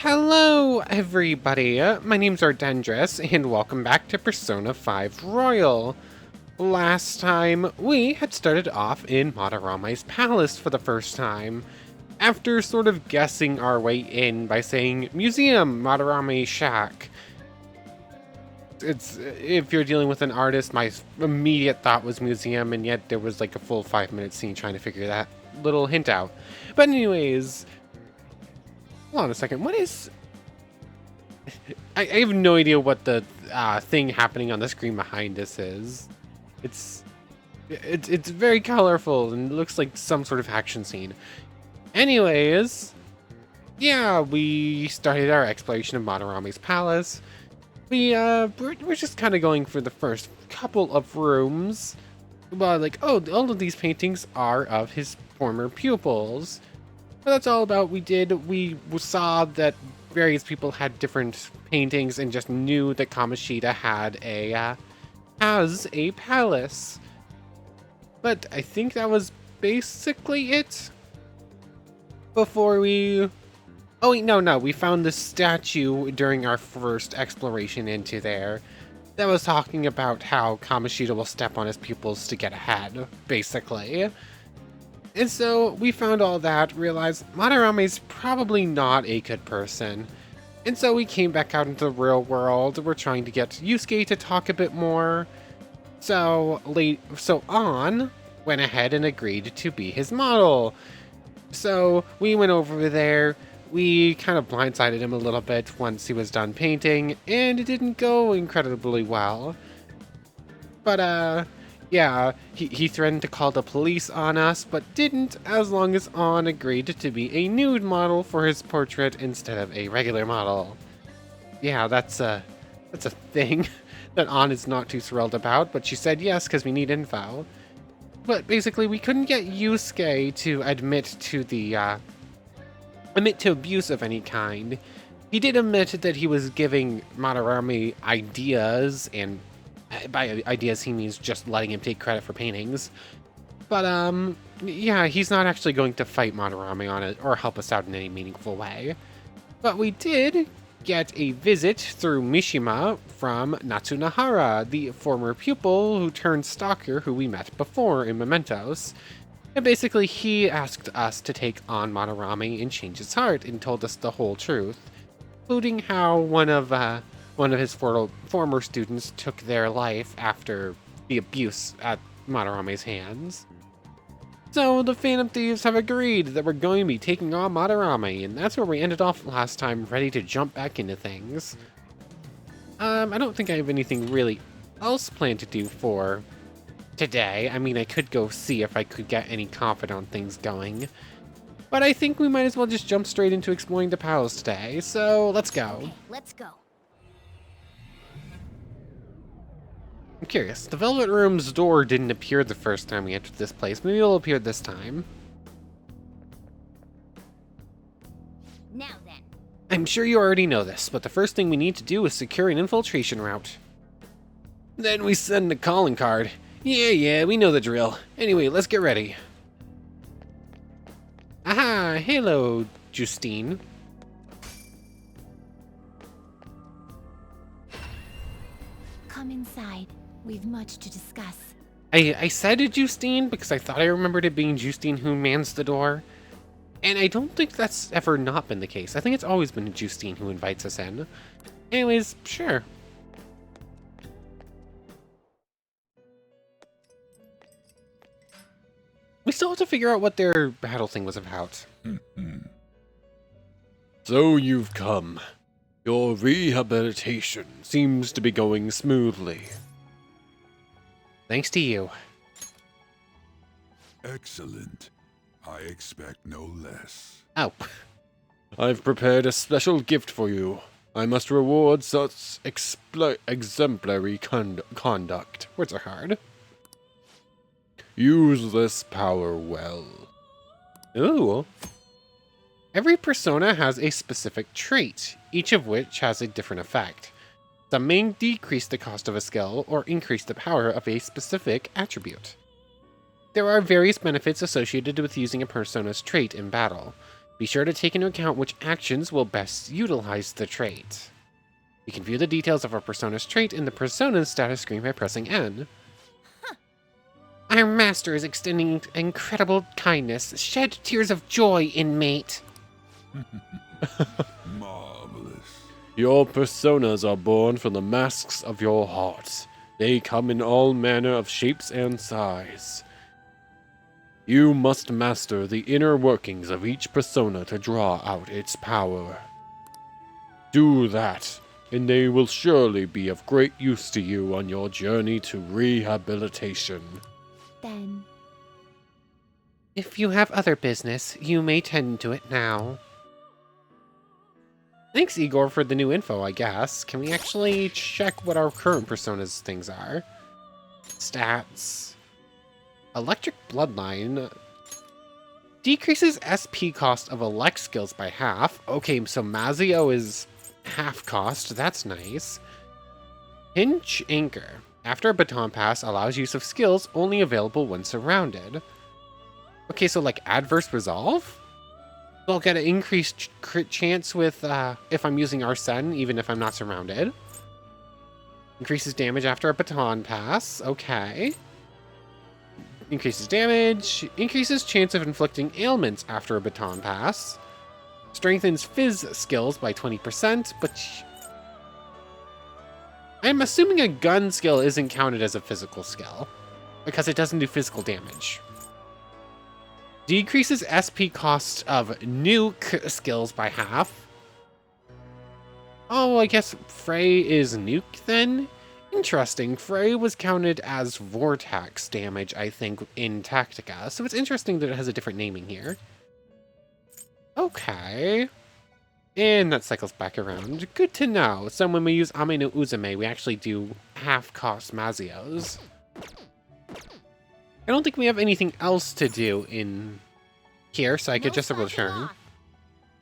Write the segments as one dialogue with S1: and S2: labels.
S1: Hello, everybody. My name's Ardendris, and welcome back to Persona 5 Royal. Last time, we had started off in Madarama's palace for the first time, after sort of guessing our way in by saying, Museum, Madarame Shack. If you're dealing with an artist, my immediate thought was museum, and yet there was like a full 5-minute scene trying to figure that little hint out. But anyways, hold on a second, what is... I have no idea what the thing happening on the screen behind us is. It's very colorful and looks like some sort of action scene. Anyways, yeah, we started our exploration of Madarame's palace. We're just kind of going for the first couple of rooms. Well, like, oh, all of these paintings are of his former pupils. But that's all about we saw that various people had different paintings and just knew that Kamoshida has a palace. But I think that was basically it. Before we... Oh wait, no, we found this statue during our first exploration into there that was talking about how Kamoshida will step on his pupils to get ahead, basically. And so we found all that, realized Madarame's probably not a good person. And so we came back out into the real world. We're trying to get Yusuke to talk a bit more. So An went ahead and agreed to be his model. So we went over there. We kind of blindsided him a little bit once he was done painting, and it didn't go incredibly well. But yeah, he threatened to call the police on us, but didn't, as long as An agreed to be a nude model for his portrait instead of a regular model. Yeah, that's a thing that An is not too thrilled about, but she said yes because we need info. But basically, we couldn't get Yusuke to admit to abuse of any kind. He did admit that he was giving Madarame ideas, and by ideas he means just letting him take credit for paintings. But yeah, he's not actually going to fight Madarame on it or help us out in any meaningful way. But we did get a visit through Mishima from Natsunahara, the former pupil who turned stalker who we met before in Mementos. And basically he asked us to take on Madarame and change his heart, and told us the whole truth, including how one of his former students took their life after the abuse at Madarame's hands. So the Phantom Thieves have agreed that we're going to be taking on Madarame, and that's where we ended off last time, ready to jump back into things. I don't think I have anything really else planned to do for today. I mean, I could go see if I could get any confidant things going, but I think we might as well just jump straight into exploring the palace today, so let's go.
S2: Okay, let's go.
S1: I'm curious, the Velvet Room's door didn't appear the first time we entered this place. Maybe it'll appear this time.
S2: Now then.
S1: I'm sure you already know this, but the first thing we need to do is secure an infiltration route. Then we send a calling card. Yeah, we know the drill. Anyway, let's get ready. Aha, hello, Justine.
S2: Come inside. We've much to discuss.
S1: I said Justine because I thought I remembered it being Justine who mans the door. And I don't think that's ever not been the case. I think it's always been Justine who invites us in. Anyways, sure. We still have to figure out what their battle thing was about. So you've come. Your rehabilitation seems to be going smoothly. Thanks to you.
S3: Excellent. I expect no less.
S1: Oh. I've prepared a special gift for you. I must reward such exemplary conduct. Words are hard. Use this power well. Ooh. Every persona has a specific trait, each of which has a different effect. Some may decrease the cost of a skill or increase the power of a specific attribute. There are various benefits associated with using a persona's trait in battle. Be sure to take into account which actions will best utilize the trait. You can view the details of a persona's trait in the persona status screen by pressing N. Our master is extending incredible kindness. Shed tears of joy, inmate.
S3: Marvelous.
S4: Your personas are born from the masks of your heart. They come in all manner of shapes and size. You must master the inner workings of each persona to draw out its power. Do that, and they will surely be of great use to you on your journey to rehabilitation.
S2: Then,
S1: If you have other business, you may tend to it now. Thanks, Igor, for the new info, I guess. Can we actually check what our current personas things are? Stats. Electric Bloodline. Decreases SP cost of elect skills by half. Okay, so Mazio is half cost. That's nice. Hinge Anchor. After a baton pass, allows use of skills only available when surrounded. Okay, so like Adverse Resolve? I'll get an increased crit chance with if I'm using Arsene, even if I'm not surrounded. Increases damage after a baton pass. Okay. Increases damage. Increases chance of inflicting ailments after a baton pass. Strengthens Fizz skills by 20%, but I'm assuming a gun skill isn't counted as a physical skill, because it doesn't do physical damage. Decreases SP cost of nuke skills by half. Oh, I guess Frey is nuke then? Interesting. Frey was counted as Vortex damage, I think, in Tactica, so it's interesting that it has a different naming here. Okay. And that cycles back around. Good to know. So when we use Ame no Uzume, we actually do half-cost Mazios. I don't think we have anything else to do in here, so I could just return.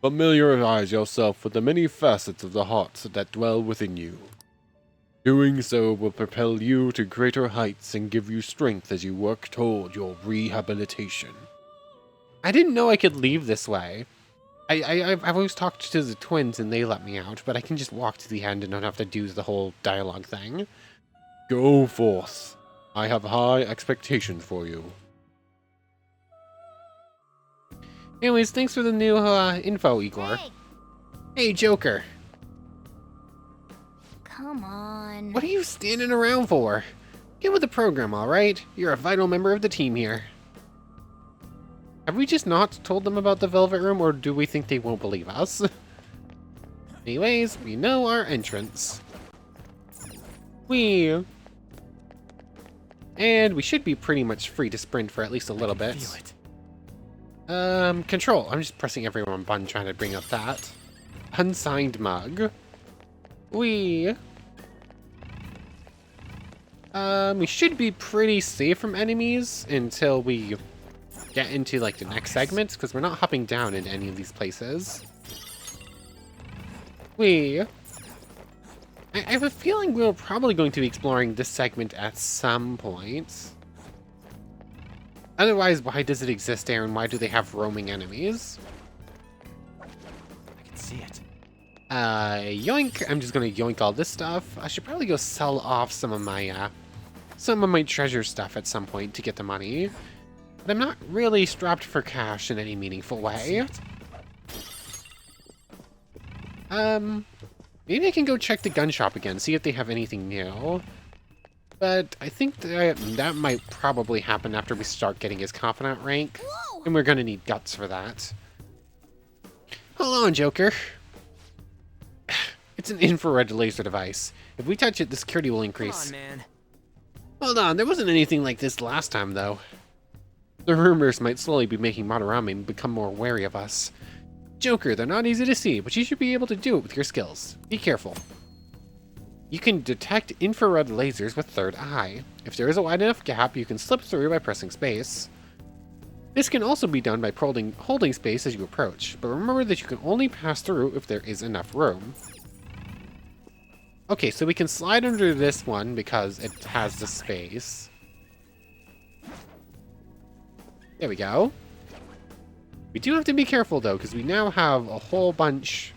S4: Familiarize yourself with the many facets of the heart that dwell within you. Doing so will propel you to greater heights and give you strength as you work toward your rehabilitation.
S1: I didn't know I could leave this way. I've always talked to the twins and they let me out, but I can just walk to the end and don't have to do the whole dialogue thing.
S4: Go forth. I have high expectations for you.
S1: Anyways, thanks for the new info, Igor. Hey, Joker.
S2: come on.
S1: What are you standing around for? Get with the program, alright? You're a vital member of the team here. Have we just not told them about the Velvet Room, or do we think they won't believe us? Anyways, we know our entrance. And we should be pretty much free to sprint for at least a little bit.
S5: Feel it.
S1: Control. I'm just pressing every one button trying to bring up that. Unsigned mug. We should be pretty safe from enemies until we get into like the next segment, because we're not hopping down into any of these places. I have a feeling we're probably going to be exploring this segment at some point. Otherwise, why does it exist there, and why do they have roaming enemies?
S5: I can see it.
S1: Yoink! I'm just gonna yoink all this stuff. I should probably go sell off some of my treasure stuff at some point to get the money. But I'm not really strapped for cash in any meaningful way. Maybe I can go check the gun shop again, see if they have anything new. But I think that might probably happen after we start getting his confidant rank. And we're gonna need guts for that. Hold on, Joker. It's an infrared laser device. If we touch it, the security will increase.
S5: Come on, man.
S1: Hold on, there wasn't anything like this last time, though. The rumors might slowly be making Madarame become more wary of us. Joker, they're not easy to see, but you should be able to do it with your skills. Be careful. You can detect infrared lasers with third eye. If there is a wide enough gap, you can slip through by pressing space. This can also be done by holding space as you approach, but remember that you can only pass through if there is enough room. Okay, so we can slide under this one because it has the space. There we go. We do have to be careful, though, because we now have a whole bunch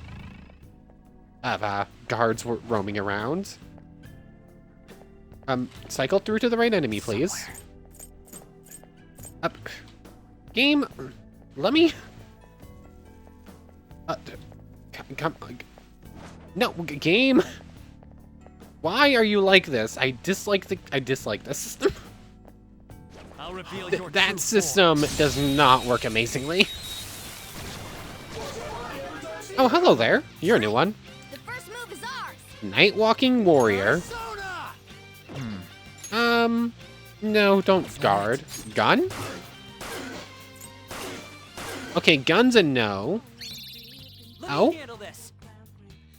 S1: of guards roaming around. Cycle through to the right enemy, please. Up. Game, let me... come... No, game! Why are you like this? I dislike this system.
S5: I'll reveal your
S1: That
S5: true
S1: system
S5: form.
S1: does not work amazingly. Oh, hello there. You're a new one.
S2: The first move is ours.
S1: Night Walking Warrior. No, don't guard. Gun? Okay, gun's a no.
S5: Let
S1: Oh?
S5: me handle this.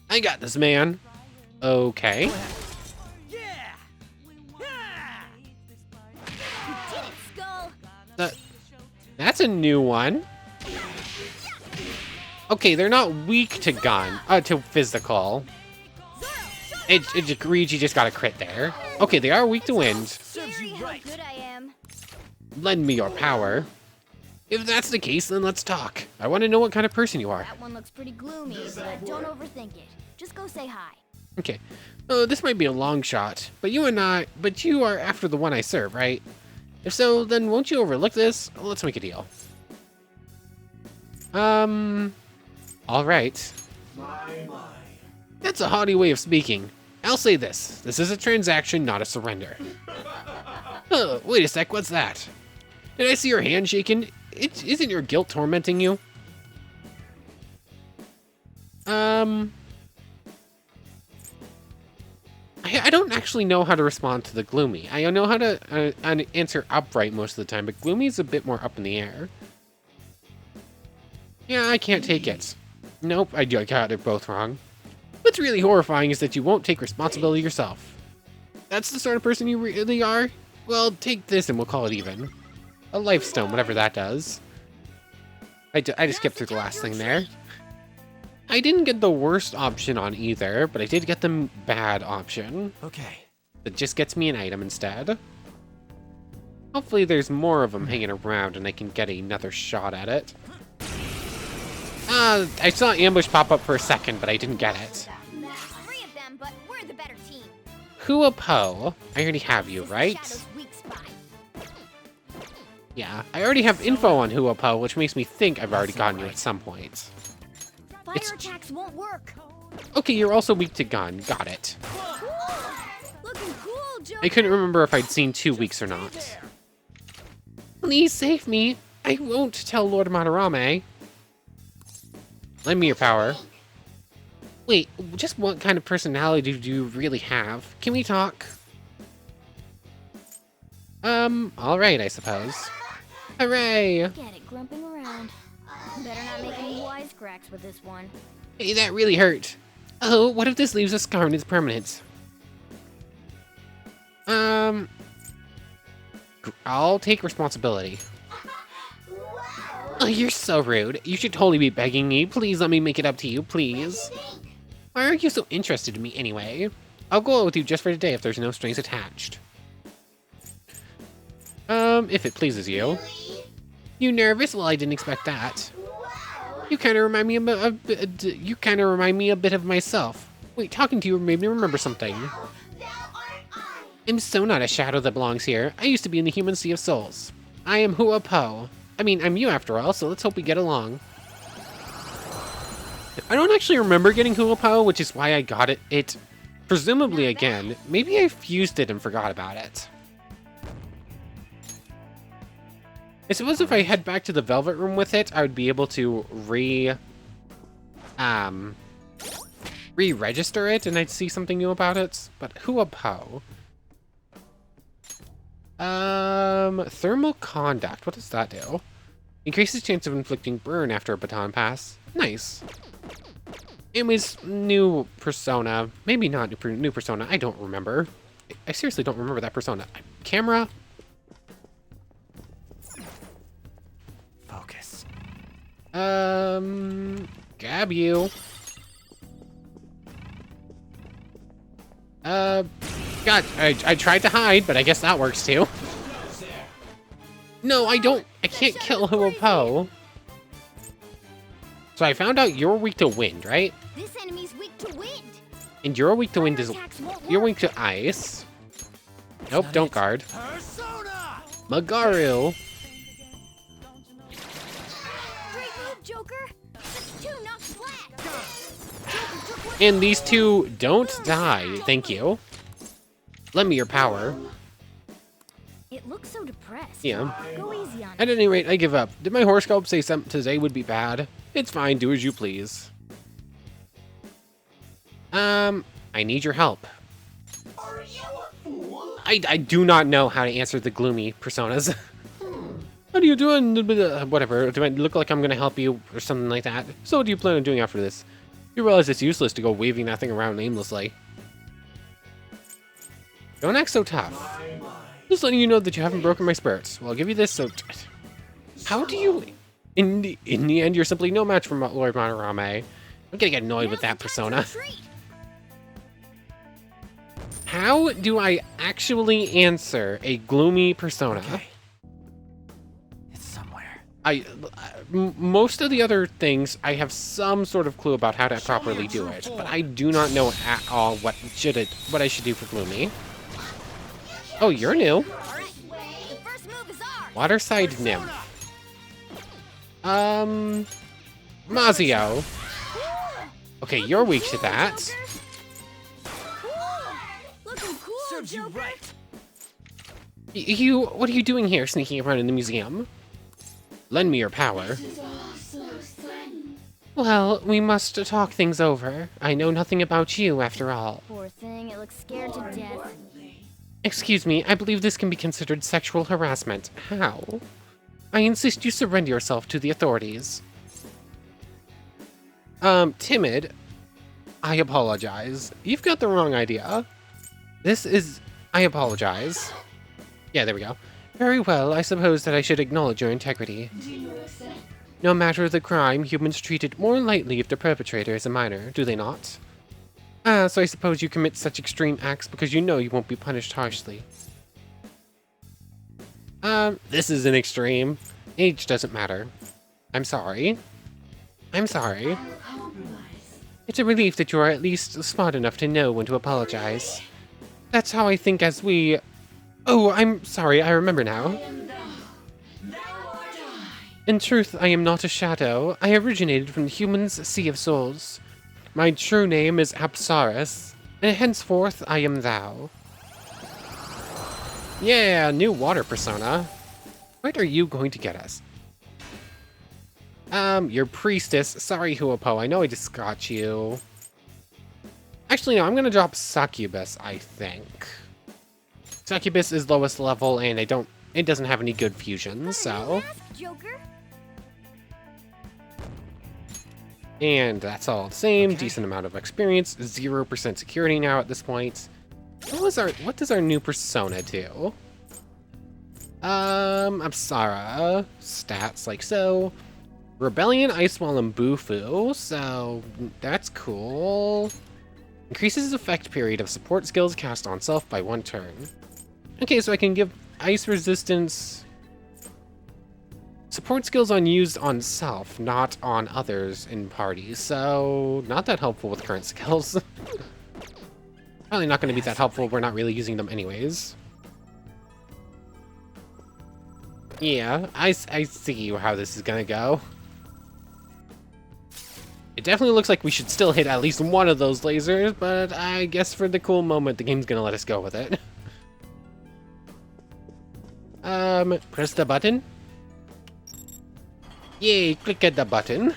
S1: I got this, man. Okay.
S5: Yeah. Yeah.
S2: You did it, Skull.
S1: That's a new one. Okay, they're not weak to gun, to physical. Luigi just got a crit there. Okay, they are weak to wind.
S5: Serves
S2: Scary
S5: you
S2: how
S5: right.
S2: good I am.
S1: Lend me your power. If that's the case, then let's talk. I want to know what kind of person you are.
S2: That one looks pretty gloomy, but don't overthink it. Just go say hi.
S1: Okay. Oh, this might be a long shot, but you are after the one I serve, right? If so, then won't you overlook this? Let's make a deal. All right. That's a haughty way of speaking. I'll say this. This is a transaction, not a surrender. Wait a sec, what's that? Did I see your hand shaking? Isn't your guilt tormenting you? I don't actually know how to respond to the gloomy. I know how to answer upright most of the time, but gloomy is a bit more up in the air. Yeah, I can't take it. Nope, I got it both wrong. What's really horrifying is that you won't take responsibility yourself. That's the sort of person you really are? Well, take this and we'll call it even. A life stone, whatever that does. I just skipped through the last thing there. I didn't get the worst option on either, but I did get the bad option.
S5: Okay.
S1: That just gets me an item instead. Hopefully there's more of them hanging around and I can get another shot at it. I saw ambush pop up for a second, but I didn't get it.
S2: 3 of them, but we're the better team.
S1: Huapo, I already have you, right?
S2: Shadow's weak spot.
S1: Yeah, I already have info on Huapo, which makes me think I've already gotten you at some point.
S2: Fire
S1: It's-
S2: attacks won't work.
S1: Okay, you're also weak to gun. Got it.
S2: Cool. Looking cool, Joe.
S1: I couldn't remember if I'd seen 2 weeks or not. Please save me. I won't tell Lord Madarame. Lend me your power. Wait, just what kind of personality do you really have? Can we talk? Alright, I suppose. Hooray!
S2: Get it, grumping around. Better not make any wisecracks with this one.
S1: Hey, that really hurt. Oh, what if this leaves a scar and it's permanent? I'll take responsibility. Oh, you're so rude. You should totally be begging me. Please let me make it up to you, please. Why are you so interested in me anyway? I'll go out with you just for today if there's no strings attached. If it pleases you. You nervous? Well, I didn't expect that. You kind of remind me a bit of myself. Wait, talking to you made me remember something. I'm so not a shadow that belongs here. I used to be in the human sea of souls. I am Huapo. I mean, I'm you after all, so let's hope we get along. I don't actually remember getting Huapo, which is why I got it. Presumably again. Maybe I fused it and forgot about it. I suppose if I head back to the Velvet Room with it, I would be able to re-register it and I'd see something new about it. But Huapo. Thermal conduct. What does that do? Increases chance of inflicting burn after a baton pass. Nice. Anyways, new persona. Maybe not new persona. I don't remember. I seriously don't remember that persona. Camera.
S5: Focus.
S1: Grab you. God, I tried to hide, but I guess that works too. No, I don't. I can't kill Huapo. So I found out you're weak to wind, right?
S2: This enemy's weak to wind.
S1: And you're weak to wind as
S2: Attacks won't
S1: you're
S2: work.
S1: weak to ice. Nope,
S5: not
S1: don't
S5: it.
S1: guard.
S5: Persona!
S1: Magaru.
S2: Great move, Joker. Just 2 knocks flat. Joker took one.
S1: And these two don't die. Thank you. Lend me your power.
S2: It looks so depressed.
S1: Yeah.
S2: Go easy on
S1: At
S2: it.
S1: any rate, I give up. Did my horoscope say something today would be bad? It's fine, do as you please. I need your help. I do not know how to answer the gloomy personas. How do you do it? Whatever. Do I look like I'm gonna help you or something like that? So what do you plan on doing after this? You realize it's useless to go waving that thing around aimlessly. Don't act so tough. Just letting you know that you haven't broken my spirits. Well, I'll give you this, so... How do you... In the end, you're simply no match for Lord Madarame. I'm gonna get annoyed with that persona. How do I actually answer a gloomy persona?
S5: It's somewhere.
S1: Most of the other things, I have some sort of clue about how to properly do it, but I do not know at all what I should do for gloomy. Oh, you're new.
S2: All right. The first move is ours.
S1: Waterside Nymph. Mazio. Okay, you're weak to that.
S2: Looking cool,
S5: Serves you
S2: Joker.
S5: right.
S1: What are you doing here, sneaking around in the museum? Lend me your power. Well, we must talk things over. I know nothing about you, after all.
S2: Poor thing, it looks scared to death.
S1: Excuse me, I believe this can be considered sexual harassment. How? I insist you surrender yourself to the authorities. Timid. I apologize. You've got the wrong idea. I apologize. Yeah, there we go. Very well, I suppose that I should acknowledge your integrity. No matter the crime, humans treat it more lightly if the perpetrator is a minor, do they not? Ah, so I suppose you commit such extreme acts because you know you won't be punished harshly. This is an extreme. Age doesn't matter. I'm sorry. I'm sorry. It's a relief that you are at least smart enough to know when to apologize. That's how I think as we... Oh, I'm sorry, I remember now. In truth, I am not a shadow. I originated from the human's sea of souls. My true name is Apsaris, and henceforth I am thou. Yeah, new water persona. What are you going to get us? Your priestess. Sorry, Huapo, I know I just got you. Actually, no, I'm gonna drop Succubus, I think. Succubus is lowest level, and it doesn't have any good fusions, so...
S2: Mask, Joker.
S1: And that's all the same, decent amount of experience, 0% security now at this point. What does our new persona do? Apsara, stats like so. Rebellion, Icewall, and Bufu, so that's cool. Increases effect period of support skills cast on self by 1 turn. Okay, so I can give ice resistance... Support skills unused on self, not on others in parties, so not that helpful with current skills. Probably not going to be that helpful, we're not really using them anyways. Yeah, I see how this is going to go. It definitely looks like we should still hit at least one of those lasers, but I guess for the cool moment, the game's going to let us go with it. Press the button. Yay, click at the button.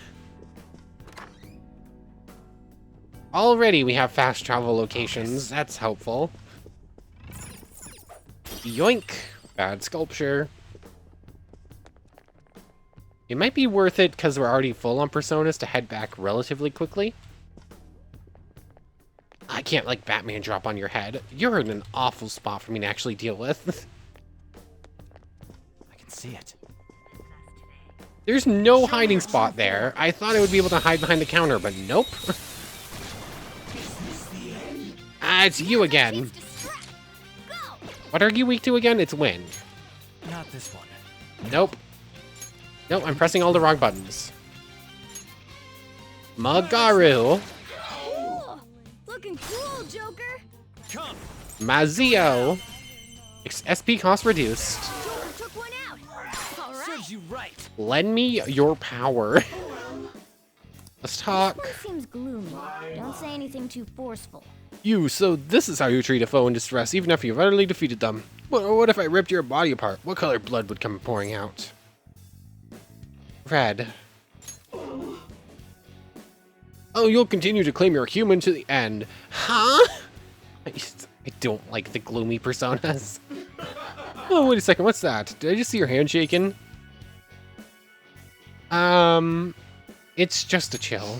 S1: Already we have fast travel locations, that's helpful. Yoink, bad sculpture. It might be worth it because we're already full on personas to head back relatively quickly. I can't like Batman drop on your head. You're in an awful spot for me to actually deal with.
S5: I can see it.
S1: There's no hiding spot there. I thought I would be able to hide behind the counter, but nope. Ah, it's you again.
S2: Go.
S1: What are you weak to again? It's wind.
S5: Not this one.
S1: Nope. Nope, I'm pressing all the wrong buttons. Magaru.
S2: Cool. Looking cool, Joker.
S5: Come.
S1: Mazio. SP cost reduced.
S2: Joker took one out. All right.
S5: Serves you right.
S1: Lend me your power. Let's talk.
S2: This one seems gloomy. Don't say anything too forceful.
S1: So this is how you treat a foe in distress, even after you've utterly defeated them. What if I ripped your body apart? What color blood would come pouring out? Red. Oh, you'll continue to claim you're human to the end. Huh? I don't like the gloomy personas. Oh, wait a second, what's that? Did I just see your hand shaking? It's just a chill.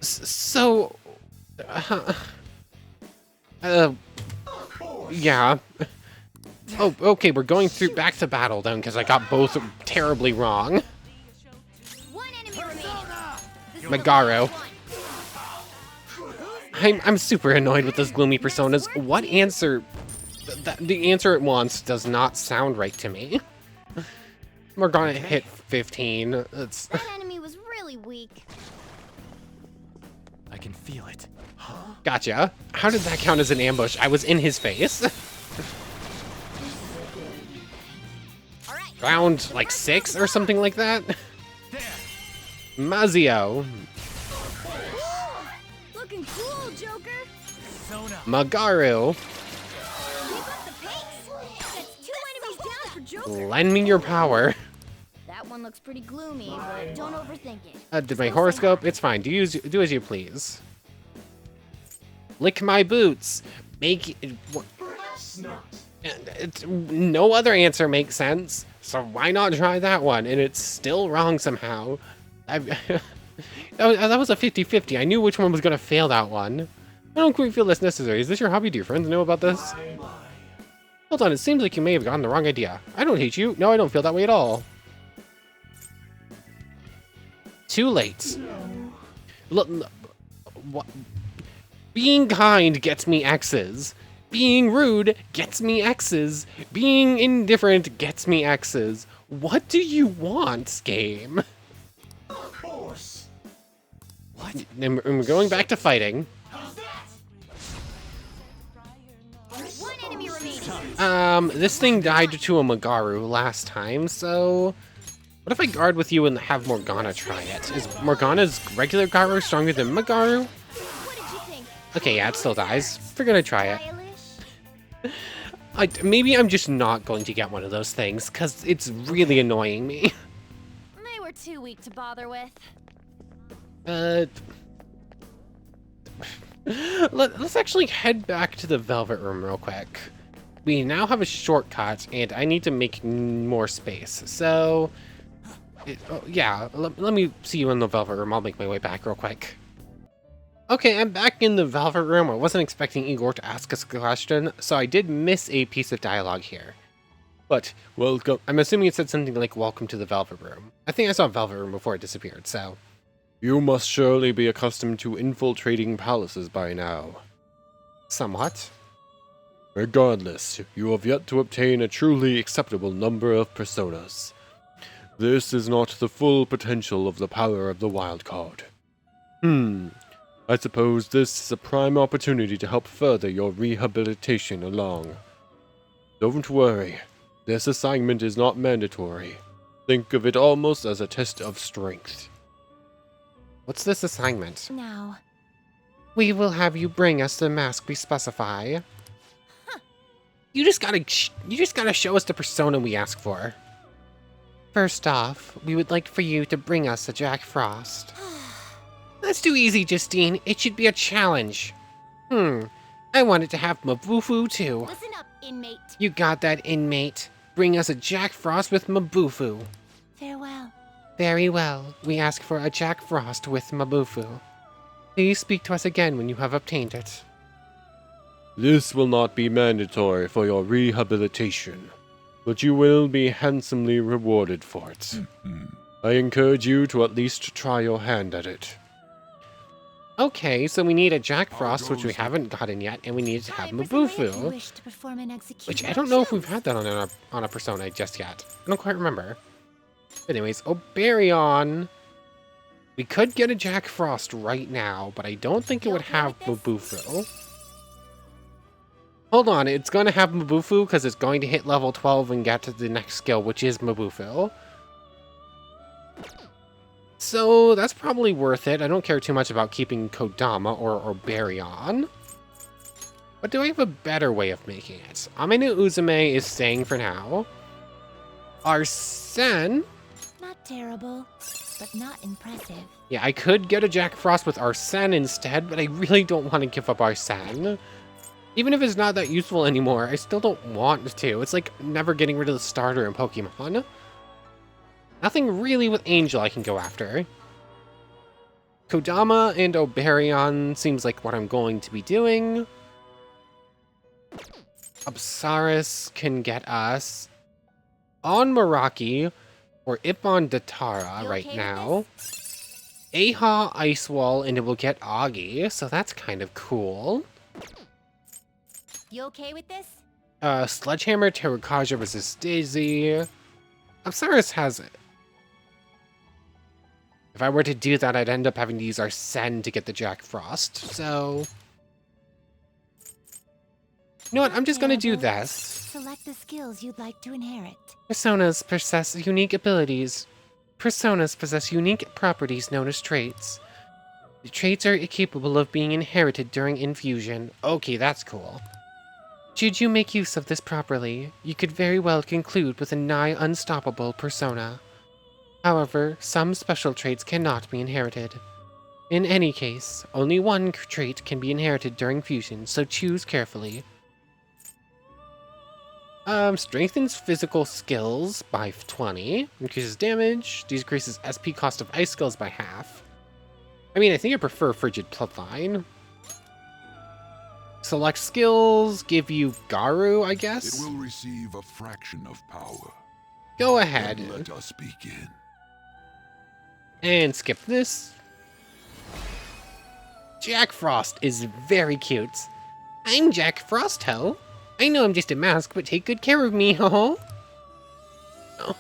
S1: So... yeah. Oh, okay, we're going through back to battle then, because I got both terribly wrong.
S2: One enemy remaining. This is
S1: Megaro.
S2: the last one.
S1: I'm super annoyed with those gloomy personas. What answer... the answer it wants does not sound right to me. We're gonna hit 15. It's...
S2: That enemy was really weak.
S5: I can feel it.
S1: Gotcha. How did that count as an ambush? I was in his face.
S2: All right.
S1: Round, like, 6 or something like that?
S5: There.
S1: Mazio.
S2: Looking cool, Joker.
S5: Sona.
S1: Magaru.
S2: Keep up the pace. That's 2 enemies down for Joker.
S1: Lend me your power.
S2: That one looks pretty gloomy, but don't overthink it.
S1: Did my horoscope? It's fine. Do as you please. Lick my boots. Make it... no other answer makes sense, so why not try that one? And it's still wrong somehow. that was a 50-50. I knew which one was going to fail that one. I don't quite feel this necessary. Is this your hobby? Do your friends know about this? Hold on, it seems like you may have gotten the wrong idea. I don't hate you. No, I don't feel that way at all. Too late. Look, what? Being kind gets me X's. Being rude gets me X's. Being indifferent gets me X's. What do you want, game?
S5: What?
S1: And we're going back to fighting.
S2: One enemy remaining.
S1: This thing died to a Magaru last time, so... What if I guard with you and have Morgana try it? Is Morgana's regular Garu stronger than Magaru?
S2: What did you think?
S1: Okay, yeah, it still dies. We're gonna try it.
S2: Stylish?
S1: Maybe I'm just not going to get one of those things, because it's really annoying me.
S2: They were too weak to bother with.
S1: Let's actually head back to the Velvet Room real quick. We now have a shortcut, and I need to make more space. So, yeah, let me see you in the Velvet Room. I'll make my way back real quick. Okay, I'm back in the Velvet Room. I wasn't expecting Igor to ask us a question, so I did miss a piece of dialogue here. But, welcome. I'm assuming it said something like, welcome to the Velvet Room. I think I saw Velvet Room before it disappeared, so...
S4: You must surely be accustomed to infiltrating palaces by now.
S1: Somewhat.
S4: Regardless, you have yet to obtain a truly acceptable number of personas. This is not the full potential of the power of the wild card. I suppose this is a prime opportunity to help further your rehabilitation along. Don't worry, this assignment is not mandatory. Think of it almost as a test of strength.
S1: What's this assignment?
S2: Now.
S1: We will have you bring us the mask we specify. You just gotta show us the persona we ask for. First off, we would like for you to bring us a Jack Frost. That's too easy, Justine. It should be a challenge. I wanted to have Mabufu too.
S2: Listen up, inmate.
S1: You got that, inmate. Bring us a Jack Frost with Mabufu.
S2: Farewell.
S1: Very well. We ask for a Jack Frost with Mabufu. Please speak to us again when you have obtained it.
S4: This will not be mandatory for your rehabilitation, but you will be handsomely rewarded for it. I encourage you to at least try your hand at it.
S1: Okay, so we need a Jack Frost, which we haven't gotten yet, and we need to have Mabufu. Which I don't know if we've had that on a persona just yet. I don't quite remember. Anyways, Oberion. We could get a Jack Frost right now, but I don't think it
S2: You
S1: would
S2: okay
S1: have
S2: with this?
S1: Mabufu. Hold on, it's going to have Mabufu because it's going to hit level 12 and get to the next skill, which is Mabufu. So that's probably worth it. I don't care too much about keeping Kodama or Baryon. But do I have a better way of making it? Aminu Uzume is staying for now. Arsene...
S2: Not terrible, but not impressive.
S1: Yeah, I could get a Jack Frost with Arsene instead, but I really don't want to give up Arsene. Even if it's not that useful anymore, I still don't want to. It's like never getting rid of the starter in Pokemon. Nothing really with Angel I can go after. Kodama and Obaryon seems like what I'm going to be doing. Apsaris can get us on Meraki or Ippon Datara
S2: You
S1: right
S2: okay with
S1: now. Aha Ice Wall, and it will get Augie, so that's kind of cool.
S2: You okay with this?
S1: Sledgehammer, Terrakaja versus Daisy. Apsaris has it. If I were to do that, I'd end up having to use Arsene to get the Jack Frost, so... You know what, I'm just gonna do
S2: Terrible.
S1: this.
S2: Select the skills you'd like to inherit.
S1: Personas possess unique abilities. Personas possess unique properties known as traits. The traits are capable of being inherited during infusion. Okay, that's cool. Should you make use of this properly, you could very well conclude with a nigh unstoppable persona. However, some special traits cannot be inherited. In any case, only one trait can be inherited during fusion, so choose carefully. Strengthens physical skills by 20, increases damage, decreases SP cost of ice skills by half. I mean, I think I prefer Frigid Bloodline. Select skills, give you Garu, I
S3: It
S1: guess?
S3: will receive a fraction of power.
S1: Go
S3: Then
S1: ahead
S3: let us begin.
S1: and skip this. Jack Frost is very cute. I'm Jack Frostho. I know I'm just a mask, but take good care of me, ho. Oh.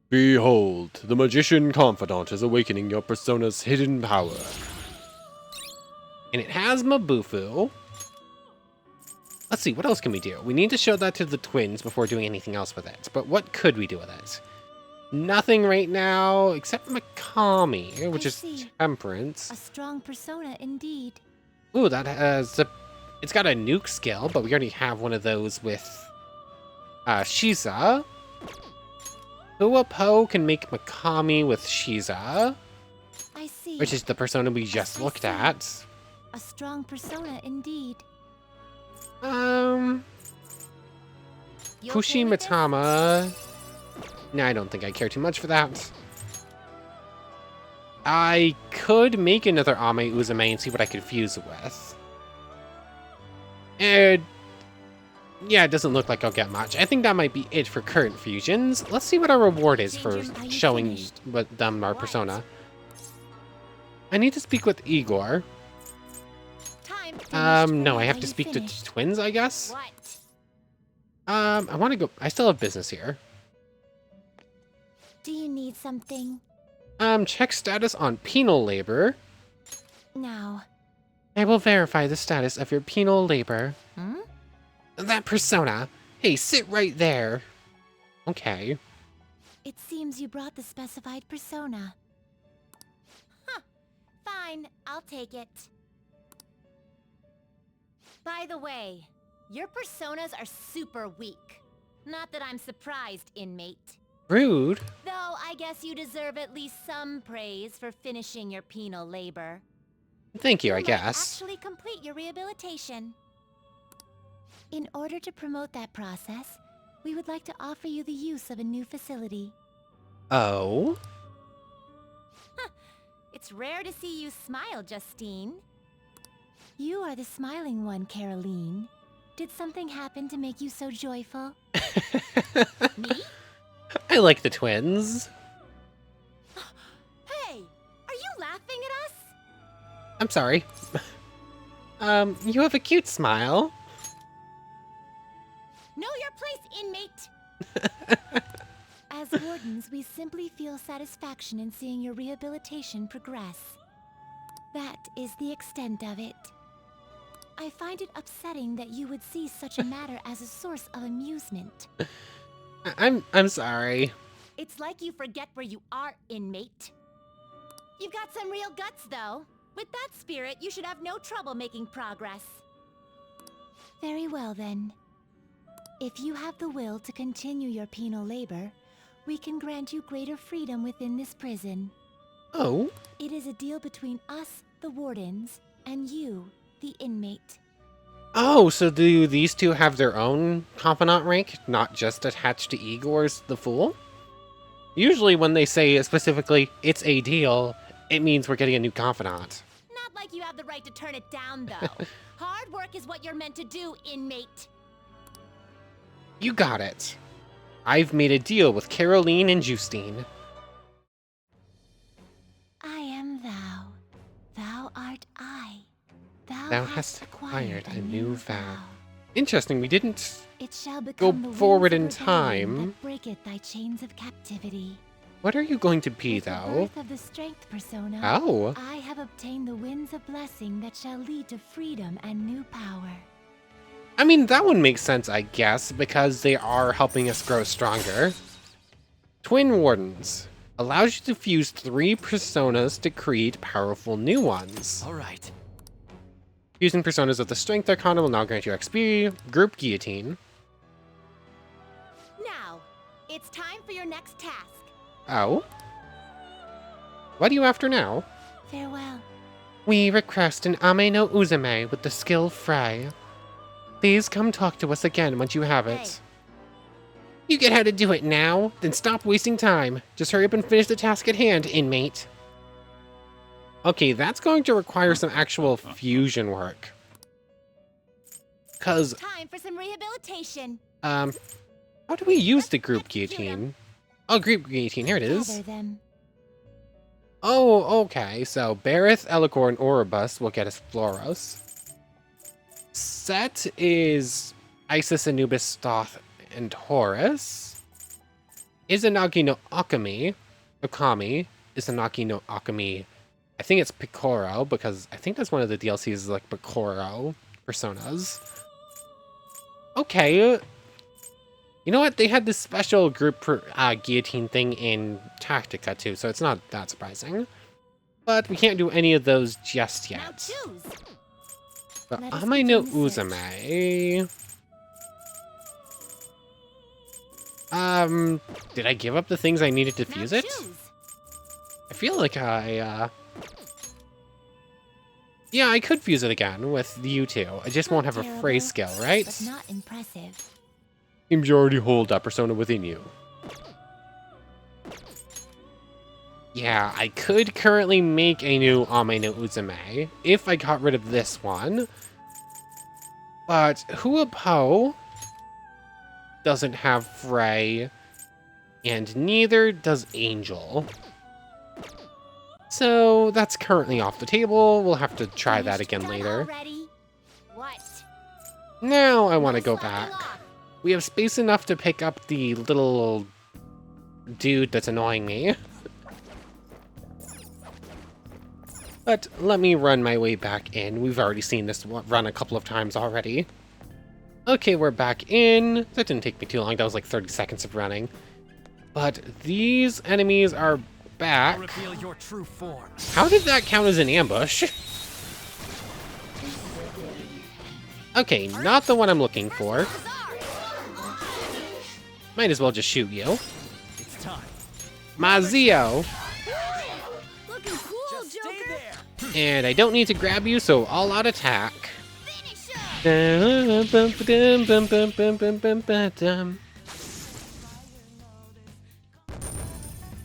S4: Behold, the magician confidant is awakening your persona's hidden power.
S1: And it has Mabufu. Let's see, what else can we do? We need to show that to the twins before doing anything else with it. But what could we do with it? Nothing right now, except Makami, which
S2: I
S1: is
S2: see.
S1: Temperance.
S2: A strong persona indeed.
S1: Ooh, that has a... It's got a nuke skill, but we already have one of those with... Shiza. Huapo can make Makami with Shiza,
S2: I see.
S1: which is the persona we just looked at.
S2: A strong persona indeed.
S1: You
S2: You okay with this?
S1: Kushimatama. No, I don't think I care too much for that. I could make another Ame Uzume and see what I could fuse it with. And yeah, it doesn't look like I'll get much. I think that might be it for current fusions. Let's see what our reward is for
S2: Ginger, are you
S1: showing
S2: finished?
S1: them our
S2: What?
S1: persona. I need to speak with Igor.
S2: Time finished
S1: No,
S2: for
S1: I
S2: you.
S1: have
S2: Are
S1: to
S2: you
S1: speak
S2: finished?
S1: to twins, I guess.
S2: What?
S1: I want to go. I still have business here.
S2: Do you need something?
S1: Check status on penal labor.
S2: Now.
S1: I will verify the status of your penal labor.
S2: Hmm?
S1: That persona. Hey, sit right there. Okay.
S2: It seems you brought the specified persona. Huh. Fine, I'll take it. By the way, your personas are super weak. Not that I'm surprised, inmate.
S1: Rude.
S2: Though I guess you deserve at least some praise for finishing your penal labor.
S1: Thank you, I
S2: might
S1: guess.
S2: actually complete your rehabilitation. In order to promote that process, we would like to offer you the use of a new facility.
S1: Oh?
S2: It's rare to see you smile, Justine. You are the smiling one, Caroline. Did something happen to make you so joyful? Me?
S1: I like the twins.
S2: Hey! Are you laughing at us?
S1: I'm sorry. You have a cute smile.
S2: Know your place, inmate! As wardens, we simply feel satisfaction in seeing your rehabilitation progress. That is the extent of it. I find it upsetting that you would see such a matter as a source of amusement.
S1: I'm sorry.
S2: It's like you forget where you are, inmate. You've got some real guts, though. With that spirit, you should have no trouble making progress. Very well, then. If you have the will to continue your penal labor, we can grant you greater freedom within this prison.
S1: Oh.
S2: It is a deal between us, the wardens, and you, the inmate.
S1: Oh, so do these two have their own confidant rank, not just attached to Igor's the Fool? Usually when they say specifically, it's a deal, it means we're getting a new confidant.
S2: Not like you have the right to turn it down, though. Hard work is what you're meant to do, inmate.
S1: You got it. I've made a deal with Caroline and Justine.
S2: I am thou. Thou art I.
S1: Thou hast acquired a new vow. Interesting, we didn't
S2: It shall
S1: go
S2: become the
S1: forward
S2: wings
S1: in
S2: of rebellion
S1: time.
S2: that breaketh thy chains of captivity.
S1: What are you going to be,
S2: With the
S1: though?
S2: birth of the strength persona,
S1: Oh.
S2: I have obtained the winds of blessing that shall lead to freedom and new power.
S1: I mean, that one makes sense, I guess, because they are helping us grow stronger. Twin Wardens. Allows you to fuse 3 personas to create powerful new ones.
S5: All right.
S1: Fusing personas of the Strength Arcana will now grant you XP. Group Guillotine.
S2: Now, it's time for your next task.
S1: Oh? What are you after now?
S2: Farewell.
S1: We request an Ame no Uzume with the skill Frey. Please come talk to us again once you have it.
S2: Hey.
S1: You get how to do it now? Then stop wasting time. Just hurry up and finish the task at hand, inmate. Okay, that's going to require some actual fusion work. Cause,
S2: Time for some rehabilitation.
S1: how do we use the group guillotine? Oh, group guillotine, here it
S2: Gather
S1: is.
S2: them.
S1: Oh, okay, so Bareth, Eligor, and Oribus will get us Floros. Set is Isis, Anubis, Thoth, and Horus. Izanagi no Okami, Izanagi no Okami. I think it's Picoro, because I think that's one of the DLCs, like Picoro personas. Okay. You know what? They had this special group guillotine thing in Tactica too, so it's not that surprising. But we can't do any of those just
S2: Now
S1: yet.
S2: choose.
S1: But
S2: Let us
S1: Ame no
S2: begin the search.
S1: Uzume. Did I give up the things I needed to
S2: Now
S1: fuse it?
S2: choose.
S1: I feel like yeah, I could fuse it again with you two. I just won't have a
S2: Terrible,
S1: phrase skill, right?
S2: But not impressive.
S4: Seems you already hold that persona within you.
S1: Yeah, I could currently make a new Ame no Uzume if I got rid of this one. But Huapo doesn't have Frey, and neither does Angel. So that's currently off the table. We'll have to try that
S2: Finished
S1: again
S2: done
S1: later.
S2: already? What?
S1: Now I want to
S2: No
S1: go
S2: slacking
S1: back.
S2: off.
S1: We have space enough to pick up the little dude that's annoying me. But let me run my way back in. We've already seen this run a couple of times already. Okay, we're back in. That didn't take me too long. That was like 30 seconds of running. But these enemies are
S5: I'll
S1: back.
S5: reveal your true form.
S1: How did that count as an ambush? Okay, not the one I'm looking for. Might as well just shoot you.
S5: It's time.
S1: Mazio!
S2: Looking cool,
S5: Just stay
S2: Joker.
S5: there.
S1: And I don't need to grab you, so all out attack.
S2: Finish him.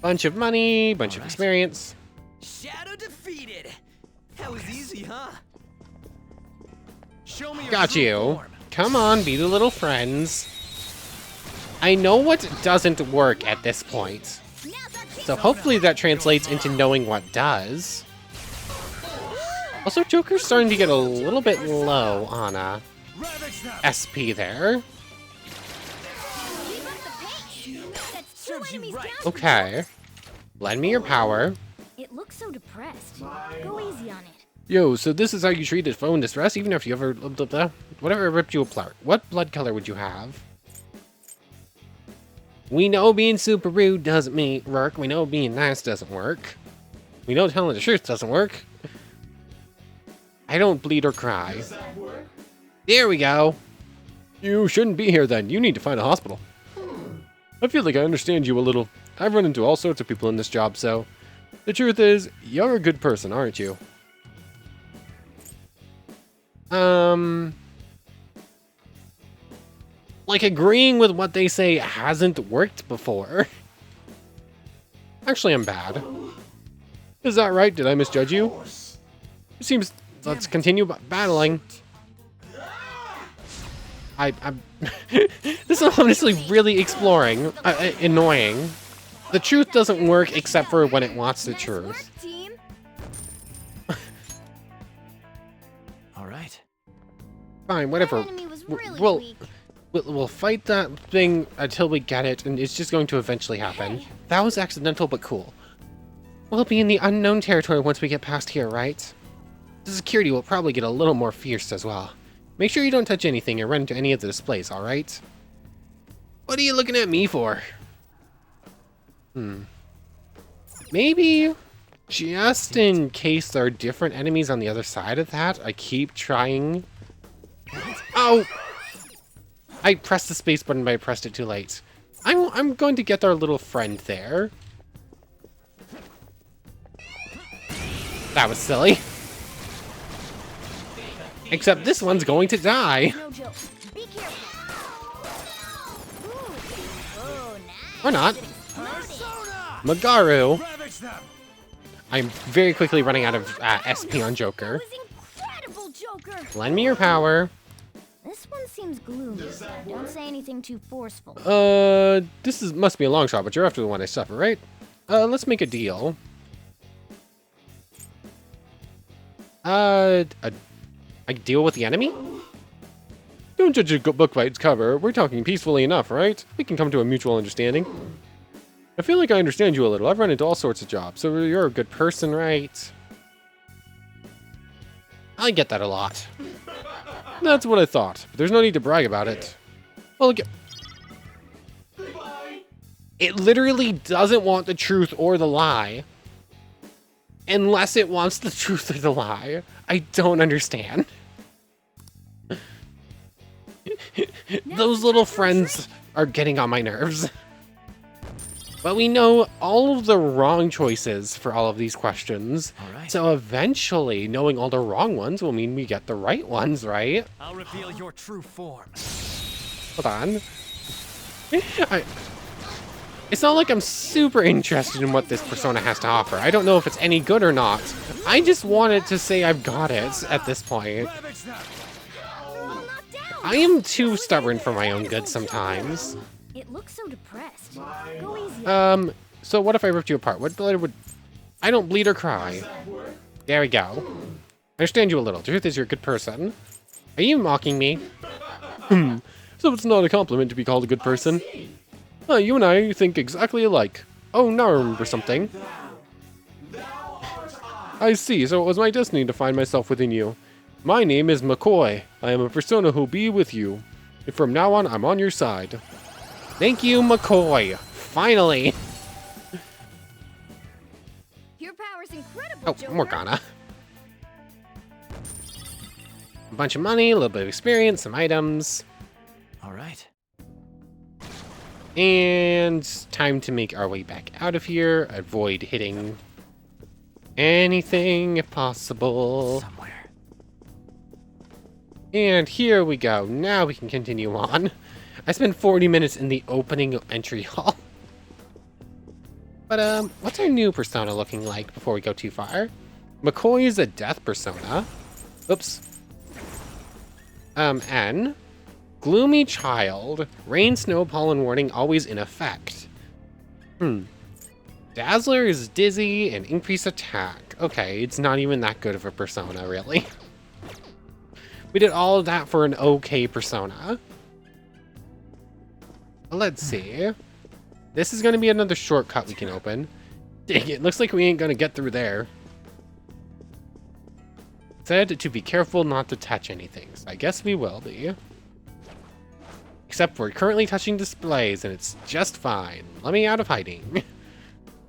S1: Bunch of money, bunch of
S5: Alright.
S1: experience.
S5: Shadow defeated. That was easy, huh? Show me your
S1: Got
S5: true
S1: you.
S5: form.
S1: Come on, be the little friends. I know what doesn't work at this point.
S2: Now's our chance.
S1: So hopefully that translates into knowing what does. Also, Joker's starting to get a little bit low on
S3: Ravage them!
S1: SP there.
S2: Keep up the pace. That's true enemies
S5: right.
S2: down.
S1: Okay. Lend me your power.
S2: It looks so depressed. Go easy on it.
S1: Yo, so this is how you treat a foe in distress, even if you ever... whatever ripped you apart. What blood color would you have? We know being super rude doesn't work. We know being nice doesn't work. We know telling the truth doesn't work. I don't bleed or cry. There we go.
S4: You shouldn't be here then. You need to find a hospital. I feel like I understand you a little. I've run into all sorts of people in this job, so... The truth is, you're a good person, aren't you?
S1: Like agreeing with what they say hasn't worked before. Actually, I'm bad.
S4: Is that right? Did I misjudge you?
S1: It seems... Let's continue battling. I'm... This is honestly really exploring. Annoying. The truth doesn't work except for when it wants the
S2: Nice
S1: truth.
S2: work, team.
S5: All right.
S1: Fine,
S2: That
S1: whatever.
S2: enemy was really
S1: We'll,
S2: weak.
S1: we'll fight that thing until we get it, and it's just going to eventually happen.
S2: Hey.
S1: That was accidental, but cool. We'll be in the unknown territory once we get past here, right? The security will probably get a little more fierce as well. Make sure you don't touch anything or run into any of the displays, alright? What are you looking at me for? Maybe, just in case there are different enemies on the other side of that, I keep trying. Oh! I pressed the space button, but I pressed it too late. I'm going to get our little friend there. That was silly. Except this one's going to die.
S2: No joke. Be careful. Ooh. Oh, nice.
S1: Or not.
S2: Exploded.
S1: Magaru.
S3: Ravage them!
S1: I'm very quickly running out of SP on Joker.
S2: That was incredible, Joker.
S1: Lend me your power.
S2: This one seems gloomy. Don't say anything too forceful.
S1: Must be a long shot, but you're after the one I suffer, right? Let's make a deal. I deal with the enemy?
S4: Don't judge a book by its cover. We're talking peacefully enough, right? We can come to a mutual understanding. I feel like I understand you a little. I've run into all sorts of jobs, so you're a good person, right?
S1: I get that a lot.
S4: That's what I thought, but there's no need to brag about it. Well,
S1: It literally doesn't want the truth or the lie. Unless it wants the truth or the lie. I don't understand. Those little friends are getting on my nerves. But we know all of the wrong choices for all of these questions.
S5: All right.
S1: So eventually, knowing all the wrong ones will mean we get the right ones, right?
S5: I'll reveal your true form.
S1: Hold on. It's not like I'm super interested in what this persona has to offer. I don't know if it's any good or not. I just wanted to say I've got it at this point.
S3: Ravage them!
S2: They're all knocked down.
S1: I am too stubborn for my own good sometimes.
S2: It looks so depressed. Go easy.
S1: So what if I ripped you apart? What blood would... I don't bleed or cry. There we go. I understand you a little. The truth is you're a good person. Are you mocking me?
S4: so it's not a compliment to be called a good person. You and I think exactly alike. Oh, now I remember something. I see, so it was my destiny to find myself within you. My name is McCoy. I am a persona who'll be with you. And from now on, I'm on your side.
S1: Thank you, McCoy. Finally.
S2: Your power's incredible,
S1: Oh,
S2: Joker.
S1: Morgana. A bunch of money, a little bit of experience, some items.
S5: All right.
S1: And time to make our way back out of here. Avoid hitting anything if possible.
S5: Somewhere.
S1: And here we go. Now we can continue on. I spent 40 minutes in the opening entry hall. But, what's our new persona looking like before we go too far? McCoy is a death persona. Oops. N. Gloomy child. Rain, snow, pollen warning always in effect. Dazzler is dizzy and increased attack. Okay, it's not even that good of a persona, really. We did all of that for an okay persona. Let's see. This is going to be another shortcut we can open. Dang it, looks like we ain't going to get through there. Said to be careful not to touch anything, so I guess we will be. Except we're currently touching displays, and it's just fine. Let me out of hiding.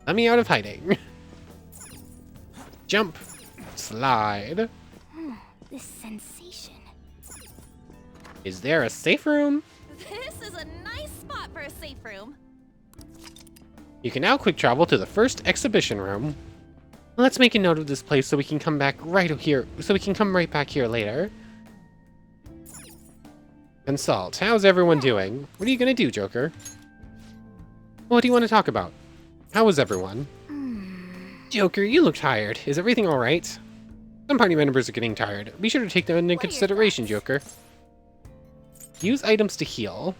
S1: Let me out of hiding. Jump. Slide.
S2: This sensation.
S1: Is there a safe room?
S2: This is a nice spot for a safe room.
S1: You can now quick travel to the first exhibition room. Let's make a note of this place so we can come back right here. So we can come right back here later. Consult. How's everyone doing? What are you gonna do, Joker? What do you want to talk about? How is everyone? Joker, you look tired. Is everything alright? Some party members are getting tired. Be sure to take them into consideration, Joker. Use items to heal.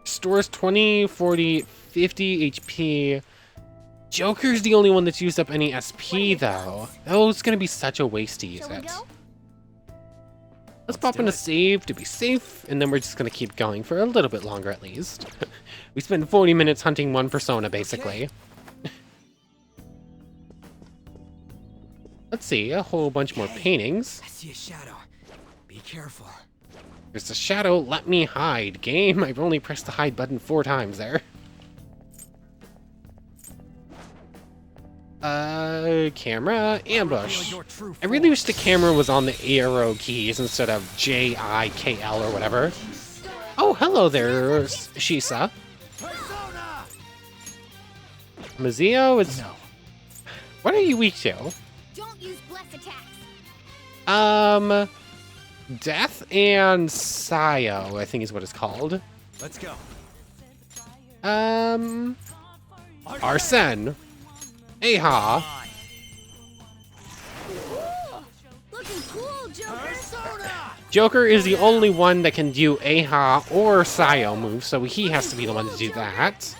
S1: Stores 20, 40, 50 HP. Joker's the only one that's used up any SP, though. Oh, it's gonna be such a waste to use
S2: Shall we
S1: it.
S2: go?
S1: Let's pop in a save to be safe, and then we're just gonna keep going for a little bit longer at least. We spent 40 minutes hunting one persona, basically. Let's see, a whole bunch more paintings.
S5: I see a shadow. Be careful.
S1: There's a shadow, let me hide. Game, I've only pressed the hide button 4 times there. Camera, ambush. I really wish the camera was on the arrow keys instead of JIKL or whatever. Oh, hello there, Shisa. Mazio is...
S5: No.
S1: What are you weak to?
S2: Don't use bless attacks.
S1: Death and Sayo, I think is what it's called.
S5: Let's go.
S1: Arsene. Aha.
S2: Looking cool, Joker.
S1: Joker is the only one that can do Aha or Sayo moves, so he has to be the one to do that.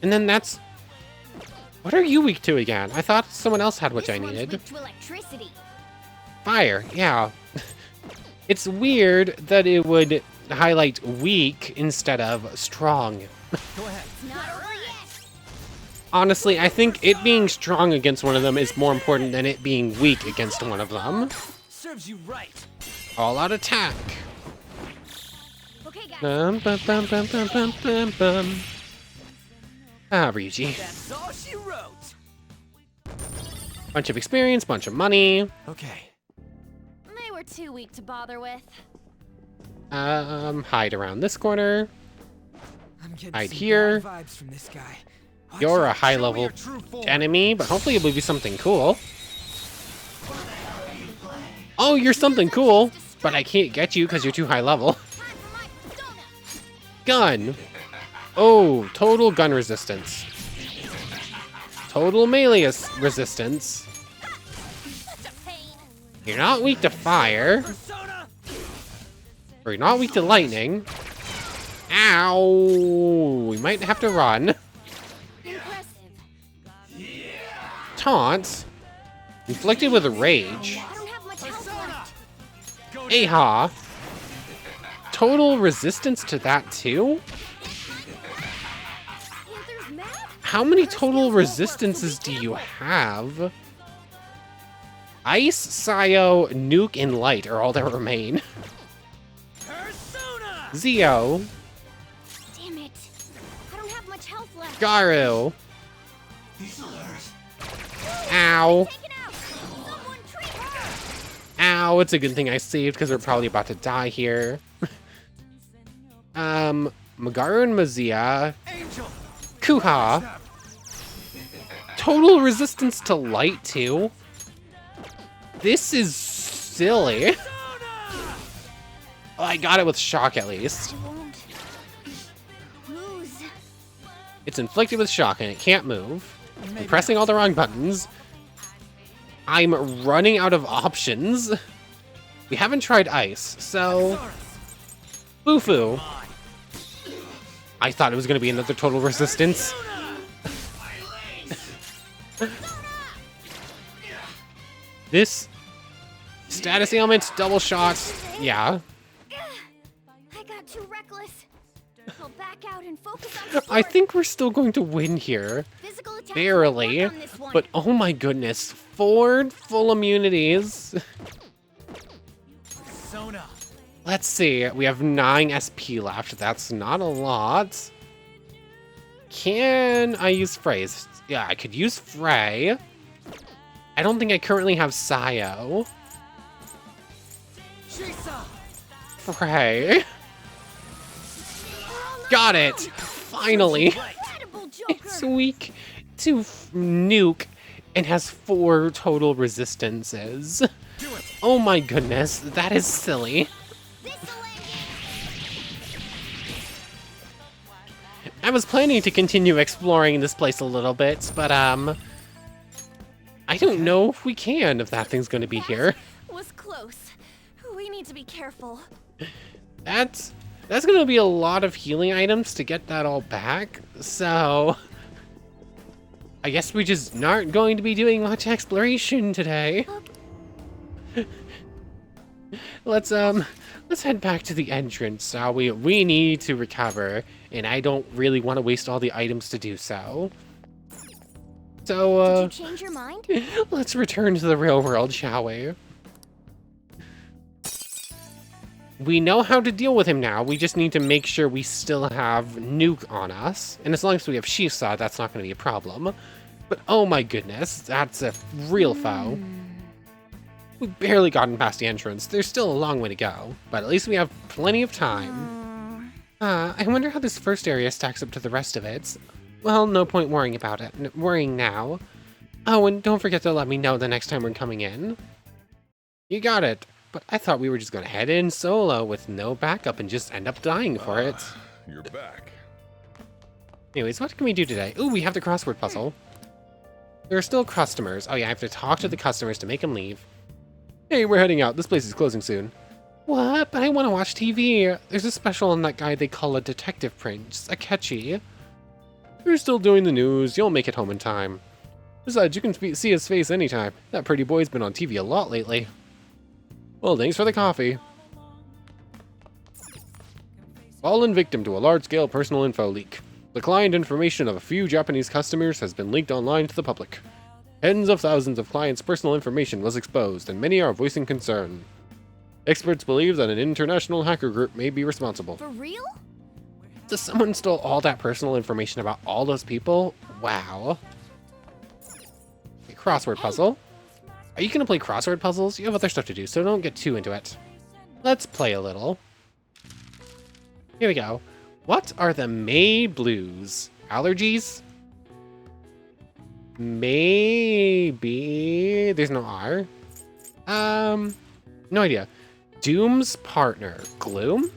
S1: And then that's... What are you weak to again? I thought someone else had what I needed.
S2: Weak to electricity.
S1: Fire, yeah. It's weird that it would highlight weak instead of strong.
S5: Go ahead.
S2: It's not over yet.
S1: Honestly, I think it being strong against one of them is more important than it being weak against one of them.
S5: Serves you right.
S1: All out attack.
S2: Okay, guys.
S1: Bum, bum, bum, bum, bum, bum, bum, bum. Ah, Ryuji.
S5: That's all she wrote.
S1: Bunch of experience, bunch of money.
S5: Okay.
S2: They were too weak to bother with.
S1: Hide around this corner.
S5: I'm getting
S1: Hide
S5: some
S1: here.
S5: bad vibes from this guy. Watch
S1: You're a
S5: out.
S1: high
S5: Show me
S1: level
S5: your true form.
S1: enemy, but hopefully it will be something cool. Oh, you're something cool, but I can't get you because you're too high level.
S2: Time for my persona.
S1: Gun. Oh, total gun resistance. Total melee resistance.
S2: Such a pain.
S1: You're not weak to fire.
S5: Persona.
S1: Or you're not weak to lightning. Ow! We might have to run.
S2: Impressive.
S1: Taunt. Inflicted with rage.
S2: I don't have much health left.
S5: Go down.
S1: Aha. Total resistance to that too?
S2: Panther's mad?
S1: How many total resistances do you have? Ice, Sayo, Nuke, and Light are all that remain.
S5: Persona.
S1: Zio,
S2: Damn it. I don't have much health left.
S1: Garu. Ow.
S2: Taken out. Someone treat her.
S1: Ow, it's a good thing I saved because we're probably about to die here. Magaru and Mazia.
S5: Angel.
S1: Kuha. Total resistance to light too? This is silly. Oh, I got it with shock at least.
S2: I won't lose.
S1: It's inflicted with shock and it can't move. I'm pressing all the wrong buttons. I'm running out of options. We haven't tried ice, so... Boo-foo. I thought it was going to be another total resistance. This status ailment, double shots, yeah.
S2: back out and focus on
S1: I
S2: sport.
S1: think we're still going to win here.
S2: Physical attacks
S1: Barely.
S2: won't work on this one.
S1: But oh my goodness. 4 full immunities.
S5: Persona.
S1: Let's see. We have 9 SP left. That's not a lot. Can I use Frey's? Yeah, I could use Frey. I don't think I currently have Sayo.
S5: Shisa.
S1: Frey. Got it! Finally!
S2: Incredible Joker.
S1: It's weak to nuke and has 4 total resistances. Oh my goodness, that is silly.
S2: This'll end it.
S1: I was planning to continue exploring this place a little bit, but I don't know if we can, if that thing's gonna be here.
S2: Was close. We need to be careful.
S1: That's gonna be a lot of healing items to get that all back, so I guess we just aren't going to be doing much exploration today. Let's head back to the entrance, shall we? We need to recover, and I don't really want to waste all the items to do so. So,
S2: Did you change your mind?
S1: let's return to the real world, shall we? We know how to deal with him now. We just need to make sure we still have Nuke on us. And as long as we have Shisa, that's not going to be a problem. But oh my goodness, that's a real foe. We've barely gotten past the entrance. There's still a long way to go. But at least we have plenty of time. I wonder how this first area stacks up to the rest of it. Well, no point worrying about it. Worrying now. Oh, and don't forget to let me know the next time we're coming in. You got it. But I thought we were just gonna head in solo with no backup and just end up dying for it.
S3: You're back.
S1: Anyways, what can we do today? Ooh, we have the crossword puzzle. There are still customers. Oh yeah, I have to talk to the customers to make them leave. Hey, we're heading out. This place is closing soon. What? But I want to watch TV. There's a special on that guy they call a detective prince, Akechi. They're still doing the news. You'll make it home in time. Besides, you can see his face anytime. That pretty boy's been on TV a lot lately. Well, thanks for the coffee. Fallen victim to a large-scale personal info leak. The client information of a few Japanese customers has been leaked online to the public. Tens of thousands of clients' personal information was exposed, and many are voicing concern. Experts believe that an international hacker group may be responsible.
S2: For real?
S1: Does someone stole all that personal information about all those people? Wow. A crossword puzzle. Are you gonna play crossword puzzles? You have other stuff to do, so don't get too into it. Let's play a little. Here we go. What are the May blues? Allergies? Maybe... There's no R. No idea. Doom's partner. Gloom?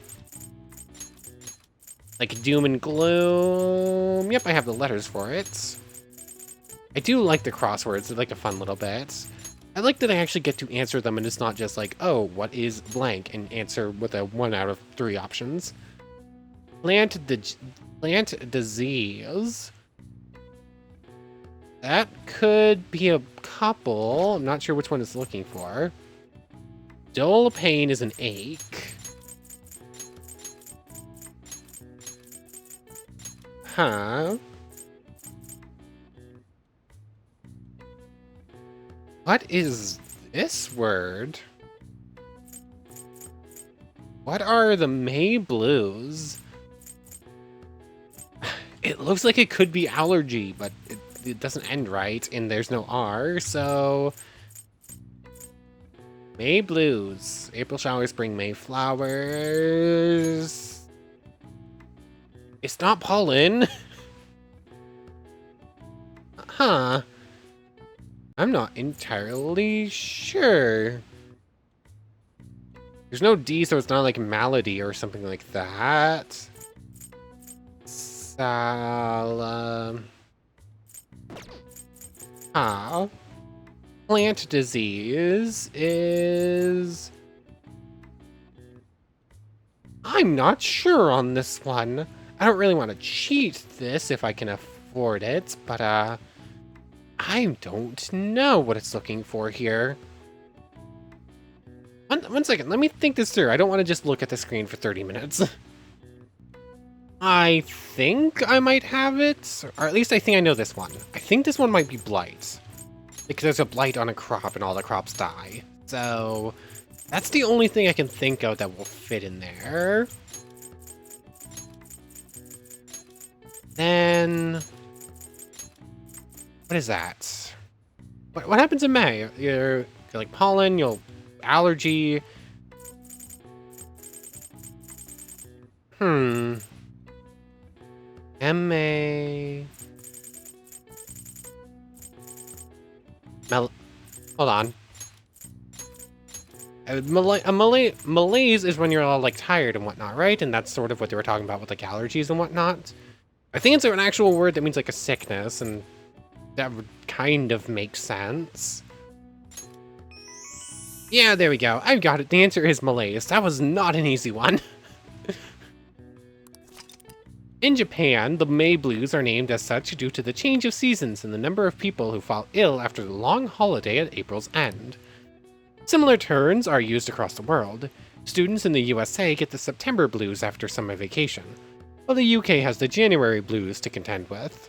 S1: Like Doom and Gloom. Yep, I have the letters for it. I do like the crosswords. They're like a fun little bit. I like that I actually get to answer them and it's not just like, oh, what is blank? And answer with a 1 out of 3 options. Plant disease. That could be a couple. I'm not sure which one it's looking for. Dull pain is an ache. Huh. What is this word? What are the May blues? It looks like it could be allergy, but it doesn't end right, and there's no R, so... May blues. April showers bring May flowers. It's not pollen. Huh. I'm not entirely sure. There's no D, so it's not like malady or something like that. Plant disease is... I'm not sure on this one. I don't really want to cheat this if I can afford it, but I don't know what it's looking for here. One second, let me think this through. I don't want to just look at the screen for 30 minutes. I think I might have it, or at least I think I know this one. I think this one might be blight, because there's a blight on a crop and all the crops die. So that's the only thing I can think of that will fit in there. Then what is that? What happens in May? You're like pollen, you'll allergy. M.A. Hold on. Malaise is when you're all like tired and whatnot, right? And that's sort of what they were talking about with like allergies and whatnot. I think it's an actual word that means like a sickness, and that would kind of make sense. Yeah, there we go. I've got it. The answer is malaise. That was not an easy one. In Japan, the May blues are named as such due to the change of seasons and the number of people who fall ill after the long holiday at April's end. Similar terms are used across the world. Students in the USA get the September blues after summer vacation, while the UK has the January blues to contend with.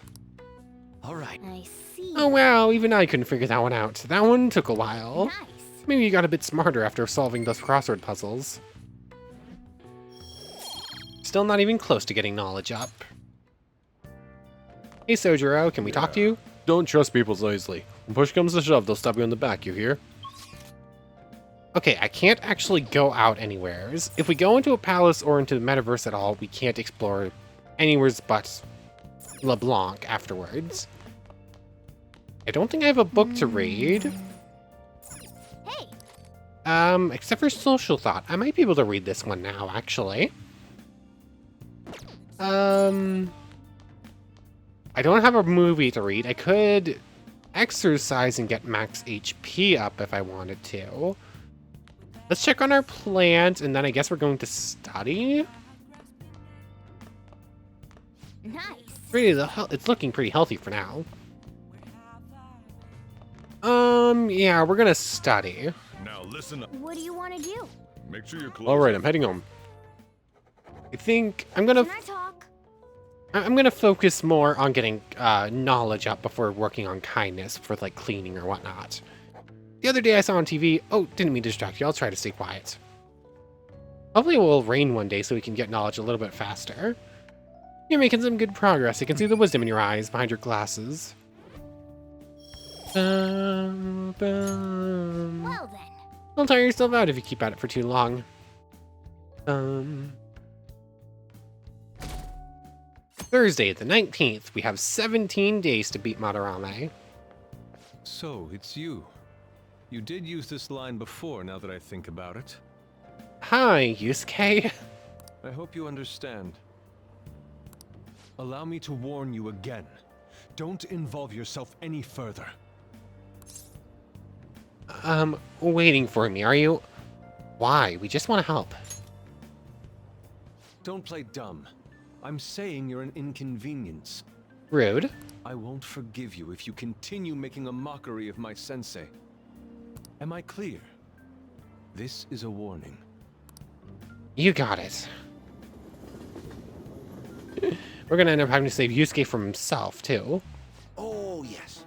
S5: All right.
S2: I see.
S1: Oh wow, even I couldn't figure that one out. That one took a while.
S2: Nice.
S1: Maybe you got a bit smarter after solving those crossword puzzles. Still not even close to getting knowledge up. Hey Sojiro, can we talk to you?
S4: Don't trust people so easily. When push comes to shove, they'll stab you in the back, you hear?
S1: Okay, I can't actually go out anywheres. If we go into a palace or into the metaverse at all, we can't explore anywheres but LeBlanc afterwards. I don't think I have a book to read.
S2: Hey,
S1: Except for Social Thought. I might be able to read this one now, actually. I don't have a movie to read. I could exercise and get max HP up if I wanted to. Let's check on our plant, and then I guess we're going to study.
S2: nice.
S1: It's looking pretty healthy for now. Yeah, we're gonna study.
S3: Now listen up.
S2: What do you want to do?
S3: Make sure you're close.
S4: Alright, I'm heading home.
S1: I think I'm gonna
S2: Can I talk?
S1: I'm gonna focus more on getting knowledge up before working on kindness for like cleaning or whatnot. The other day I saw on TV. Oh, didn't mean to distract you. I'll try to stay quiet. Hopefully it will rain one day so we can get knowledge a little bit faster. You're making some good progress. I can see the wisdom in your eyes behind your glasses.
S2: Well then.
S1: Don't tire yourself out if you keep at it for too long. Thursday, the 19th. We have 17 days to beat Madarame.
S6: So, it's you. You did use this line before, now that I think about it.
S1: Hi, Yusuke.
S6: I hope you understand. Allow me to warn you again. Don't involve yourself any further.
S1: Waiting for me, are you? Why? We just want to help.
S6: Don't play dumb. I'm saying you're an inconvenience.
S1: Rude.
S6: I won't forgive you if you continue making a mockery of my sensei. Am I clear? This is a warning.
S1: You got it. We're gonna end up having to save Yusuke from himself, too.
S5: Oh, yes.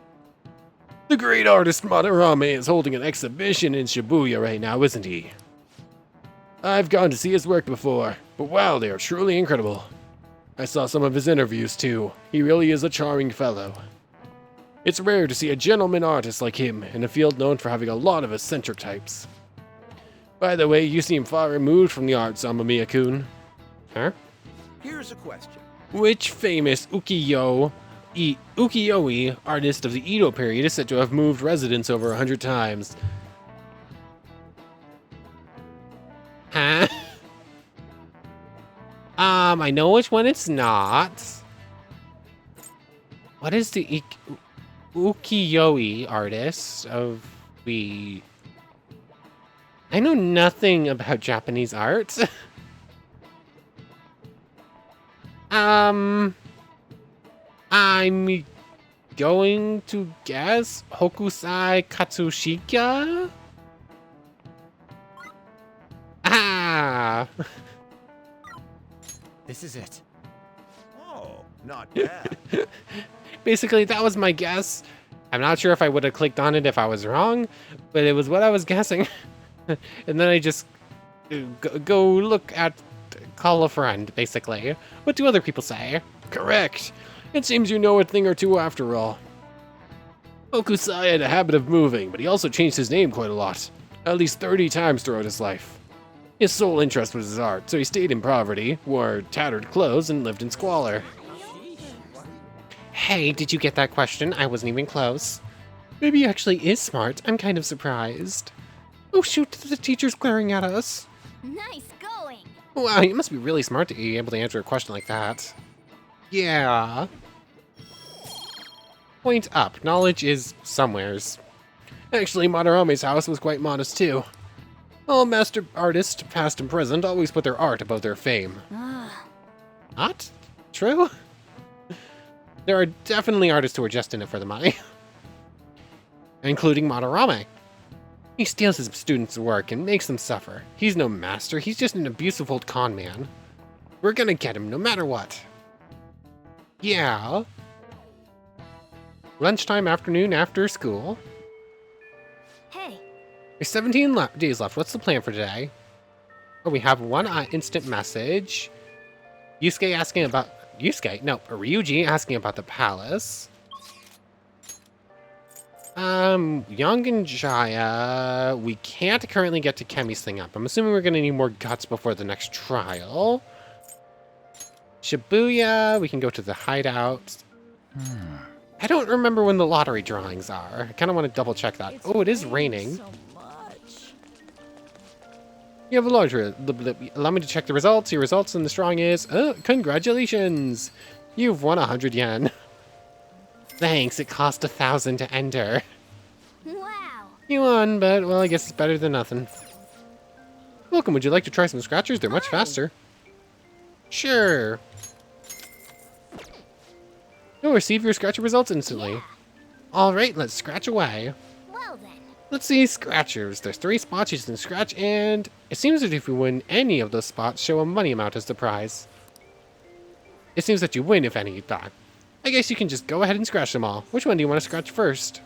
S4: The great artist Madarame is holding an exhibition in Shibuya right now, isn't he? I've gone to see his work before, but wow, they are truly incredible. I saw some of his interviews too. He really is a charming fellow. It's rare to see a gentleman artist like him in a field known for having a lot of eccentric types. By the way, you seem far removed from the arts, Amamiya-kun.
S1: Huh?
S5: Here's a question.
S1: Which famous ukiyo-e artist of the Edo period is said to have moved residence over 100 times? Huh? I know which one it's not. What is the ukiyo-e artist of the... I know nothing about Japanese art. I'm going to guess Hokusai Katsushika? Ah!
S5: This is it.
S7: Not bad.
S1: Basically, that was my guess. I'm not sure if I would have clicked on it if I was wrong, but it was what I was guessing. And then I just go look at, call a friend, basically. What do other people say?
S4: Correct. It seems you know a thing or two after all. Hokusai had a habit of moving, but he also changed his name quite a lot. At least 30 times throughout his life. His sole interest was his art, so he stayed in poverty, wore tattered clothes, and lived in squalor.
S1: Hey, did you get that question? I wasn't even close. Maybe he actually is smart. I'm kind of surprised. Oh shoot, the teacher's glaring at us.
S2: Nice going.
S1: Wow, you must be really smart to be able to answer a question like that. Yeah. Point up. Knowledge is somewheres.
S4: Actually, Madarame's house was quite modest too. All master artists, past and present, always put their art above their fame.
S1: Not true? There are definitely artists who are just in it for the money. Including Madarame. He steals his students' work and makes them suffer. He's no master, he's just an abusive old con man. We're gonna get him no matter what. Yeah. Lunchtime, afternoon, after school.
S2: Hey,
S1: There's 17 days left. What's the plan for today? Oh, we have one instant message. Yusuke asking about... Yusuke? No, Ryuji asking about the palace. Young and Jaya... We can't currently get to Kemi's thing up. I'm assuming we're gonna need more guts before the next trial. Shibuya, we can go to the hideout. I don't remember when the lottery drawings are. I kind of want to double check that. Oh, it is raining.
S2: so much.
S1: You have a lottery. Allow me to check the results. Your results in this drawing is... congratulations! You've won 100 yen. Thanks, it cost 1,000 to enter.
S2: Wow.
S1: You won, but, well, I guess it's better than nothing. Welcome, would you like to try some scratchers? They're much faster. Sure. You'll receive your scratcher results instantly.
S2: Yeah.
S1: Alright, let's scratch away.
S2: Well then.
S1: Let's see scratchers. There's 3 spots you can scratch, and it seems that if you win any of those spots, show a money amount as the prize. It seems that you win if any, though. I guess you can just go ahead and scratch them all. Which one do you want to scratch first?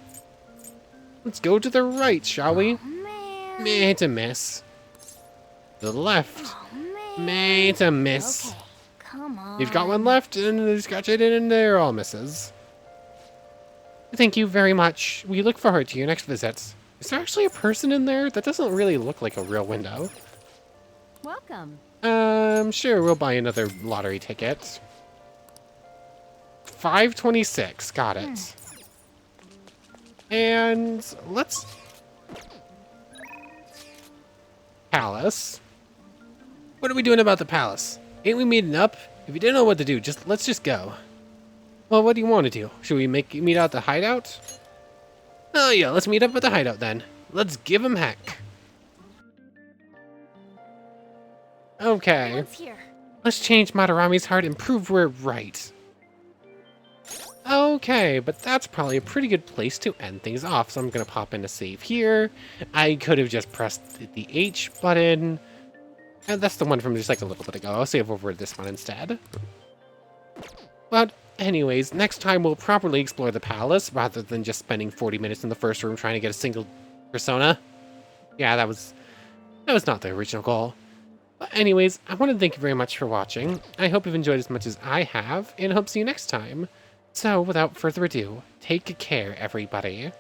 S1: Let's go to the right, shall we?
S2: Man.
S1: Meh, it's a miss. To the left.
S2: Oh, man.
S1: Meh, it's a miss.
S2: Okay, come on.
S1: You've got one left, and you scratch it in, and they're all misses. Thank you very much. We look forward to your next visit. Is there actually a person in there? That doesn't really look like a real window.
S2: Welcome.
S1: Sure, we'll buy another lottery ticket. 526, got it. And let's... Palace. What are we doing about the palace? Ain't we meeting up? If you didn't know what to do, let's just go. Well, what do you want to do? Should we meet out at the hideout? Oh yeah, let's meet up at the hideout then. Let's give him heck. Okay.
S2: Everyone's here.
S1: Let's change Madarame's heart and prove we're right. Okay, but that's probably a pretty good place to end things off, so I'm gonna pop in a save here. I could have just pressed the H button. And that's the one from just like a little bit ago. I'll save over this one instead. But anyways, next time we'll properly explore the palace rather than just spending 40 minutes in the first room trying to get a single persona. Yeah, that was not the original goal. But anyways, I want to thank you very much for watching. I hope you've enjoyed as much as I have, and hope to see you next time. So, without further ado, take care, everybody.